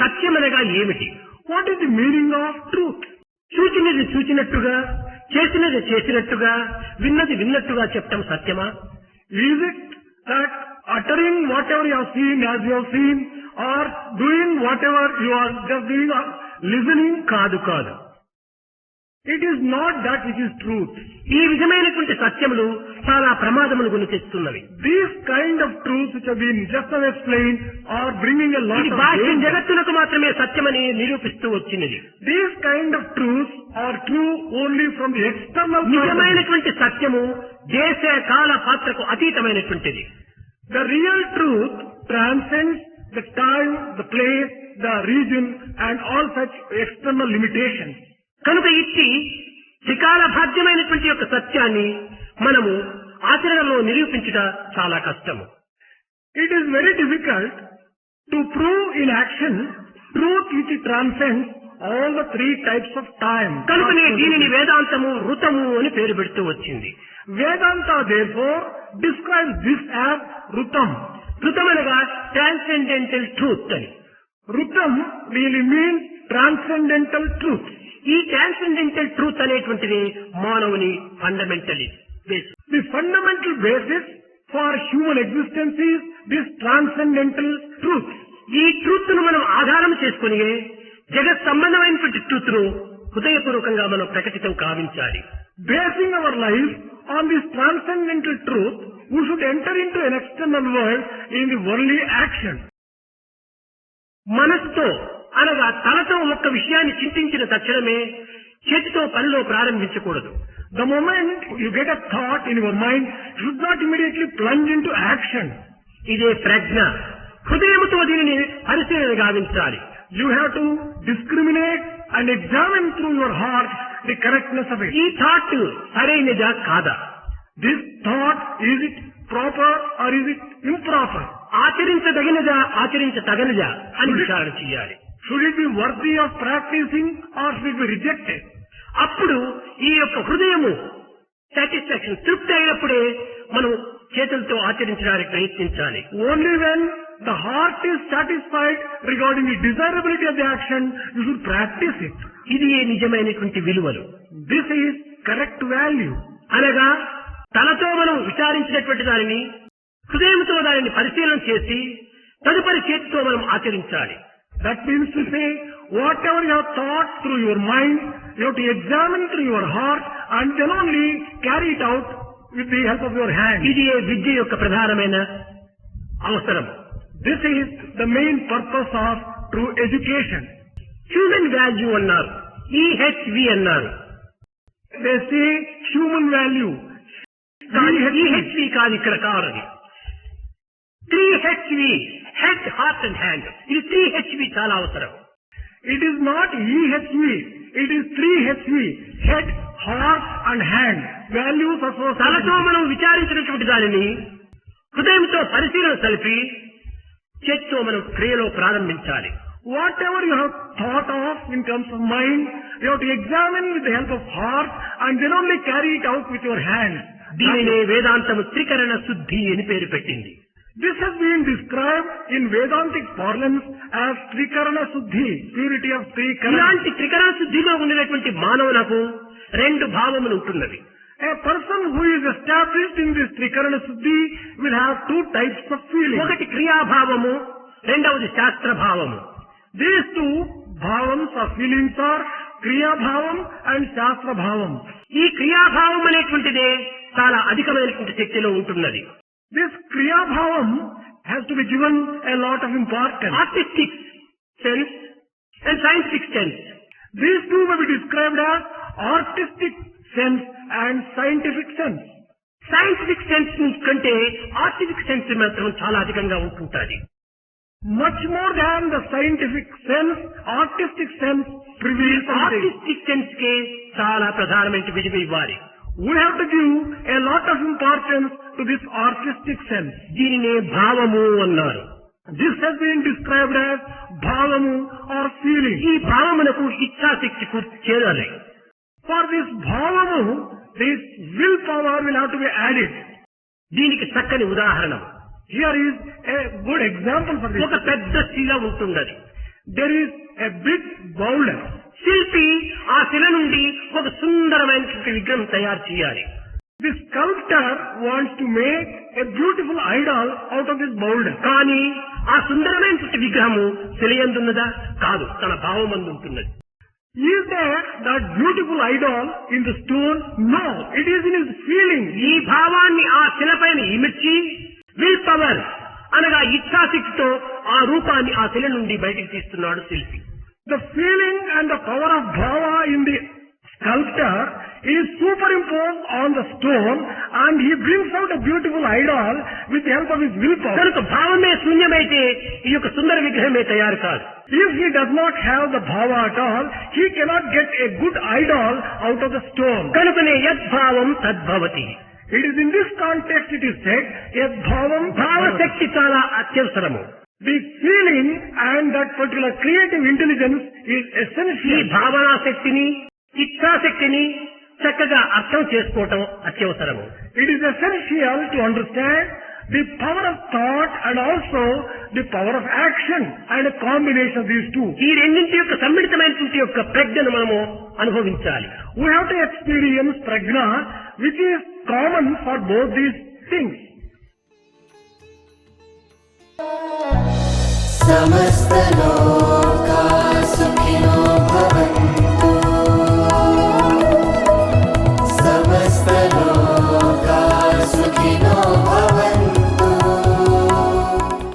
సత్యమనగా ఏమిటి? What is the meaning of truth? చూచినది చూచినట్టుగా, చేసినది చేసినట్టుగా, విన్నది విన్నట్టుగా చెప్పటం సత్యమా? Is it that uttering whatever you have seen as you have seen, or doing whatever you are just doing or listening? కాదు కాదు. It is not that which is truth. ఈ విధమైనటువంటి సత్యములు చాలా ప్రమాదములు కొని తెస్తున్నవి. These kind of truths which have been just now explained are bringing a lot ఇది of బాహ్య danger. జగత్తులకు మాత్రమే సత్యమని నిరూపిస్తూ వచ్చినది. These kind of truths are true only from the external point. నిజమైనటువంటి సత్యము దేశ కాల పాత్రకు అతీతమైనటువంటిది. The real truth transcends the time, the place, the region and all such external limitations. కనుక ఇట్టి త్రికాల బాధ్యమైనటువంటి యొక్క సత్యాన్ని మనము ఆచరణలో నిరూపించుట చాలా కష్టము. It is very difficult to prove in action truth which transcends all the three types of time. కనుకనే దీనిని వేదాంతము ఋతము అని పేరు పెడుతూ వచ్చింది. Vedanta therefore describes this as Rutam. ఋతమనగా ట్రాన్సెండెంటల్ ట్రూత్ అని. Rutam really means transcendental truth. ఈ ట్రాన్సెండెంటల్ ట్రూత్ అనేటువంటిది మానవుని fundamental base. The fundamental basis for human existence is this transcendental truth. ఈ ట్రూత్ ను మనం ఆధారం చేసుకుని జగత్ సంబంధమైనటువంటి ట్రూత్ ను హృదయపూర్వకంగా మనం ప్రకటితం కావించాలి. Basing our life on this transcendental truth, we should enter into an external world in the worldly action. మనసుతో అనగా తలతో ఒక్క విషయాన్ని చింతించిన తక్షణమే చేతితో పనిలో ప్రారంభించకూడదు. The moment you get a thought in your mind, you should not immediately plunge into action. ఇదే ప్రజ్ఞ. హృదయముతో దీనిని పరిశీలన గావించాలి. You have to discriminate and examine through your heart the correctness of it. ఈ థాట్ సరైనదా కాదా? This thought, is it proper or is it improper? ఆచరించదగినదా ఆచరించతగనిదా అని విచారణ చేయాలి. Should it be worthy of practicing or should it be rejected? అప్పుడు ఈ యొక్క హృదయము సాటిస్ఫాక్షన్ తృప్తి అయినప్పుడే మనం చేతులతో ఆచరించడానికి ప్రయత్నించాలి. Only when the heart is satisfied regarding the desirability of the action, you should practice it. ఇది నిజమైనటువంటి విలువలు. This is correct value. అనగా తనతో మనం విచారించినటువంటి దానిని హృదయంతో దానిని పరిశీలన చేసి తదుపరి చేతితో మనం ఆచరించాలి. That means to say, whatever you have thought through your mind, you have to examine through your heart and then only carry it out with the help of your hand. ఇది విద్య యొక్క ప్రధానమైన అవసరం. This is the main purpose of true education. Human value అన్నారు, EHV అన్నారు. They say human value. EHV కాదు ఇక్కడ కావాలి. 3HV, head heart and hand. ఇది 3HV చాలా అవసరం. It is not EHV, it is 3HV, head, heart and hand. Values associated. తలతో మనం విచారించినటువంటి దానిని హృదయంతో పరిశీలన కలిపి చేతితో మనం క్రియలో ప్రారంభించాలి. Whatever you have thought of in terms of mind, you have to examine with the help of heart and then only carry it out with your hand. దీనినే వేదాంతము త్రికరణ శుద్ధి అని పేరు పెట్టింది. This has been described in Vedantic parlance as Trikarana Suddhi, purity of three karana. ఇలాంటి త్రికరణ శుద్ధిలో ఉండేటువంటి మానవులకు రెండు భావములు ఉంటున్నవి. A person who is established in this Trikarana Suddhi will have two types of feelings. ఒకటి క్రియాభావము, రెండవది శాస్త్ర భావము. These two bhavams or feelings are Kriya Bhavam and Shastra Bhavam. ఈ క్రియాభావం అనేటువంటిదే చాలా అధికమైనటువంటి శక్తిలో ఉంటున్నది. This Kriya Bhavam has to be given a lot of importance. Artistic sense and scientific sense. These two may be described as artistic sense and scientific sense. Scientific sense కంటే artistic sense మాత్రం చాలా అధికంగా ఉంటుంటుంది. Much more than the scientific sense, artistic sense prevails. Artistic sense కే చాలా ప్రధానమైన విలువ ఇవ్వాలి. We have to give a lot of importance to this artistic sense. దీనినే భావము అన్నారు. This has been described as bhavamu or feeling. ఈ భావమునకు ఇచ్ఛాశక్తి చేరాలి. For this bhavamu, this willpower will have to be added. దీనికి చక్కని ఉదాహరణ. Here is a good example for this. ఒక పెద్ద శిల ఉంటున్నది. there is a big boulder. శిల్పి ఆ శిల నుండి ఒక సుందరమైనటువంటి విగ్రహం తయారు చేయాలి. The sculptor wants to make a beautiful idol out of this boulder. కానీ ఆ సుందరమైనటువంటి విగ్రహము శిలయందున్నదా? కాదు, తన భావమందు ఉంటున్నది. Is there that beautiful idol in the stone? No, it is in his feeling. ఈ భావాన్ని ఆ శిలపైన ఇమిడ్చి విల్ పవర్ అనగా ఇచ్ఛాశక్తితో ఆ రూపాన్ని ఆ శిల నుండి బయటికి తీస్తున్నాడు శిల్పి. The feeling and the power of bhava in the sculptor is superimposed on the stone and he brings out a beautiful idol with the help of his willpower. కనుక భావమే శూన్యమైతే ఈ యొక్క సుందర విగ్రహమే తయారు కాదు. If he does not have the bhava at all, he cannot get a good idol out of the stone. కనుకనే యద్భావం తద్భవతి. It is in this context it is said, yadbhavam భావశక్తి చాలా అత్యవసరము. The feeling and that particular creative intelligence is ఈ essential. భావనా శక్తిని ఇచ్ఛాశక్తిని చక్కగా అర్థం చేసుకోవటం అత్యవసరము. It is essential to understand the power of thought and also the power of action and a combination of these two. ఈ రెండింటి యొక్క సమ్మిళితమైనటువంటి యొక్క ప్రజ్ఞను మనము అనుభవించాలి. We have to experience prajna which is common for both these things. समस्त लोक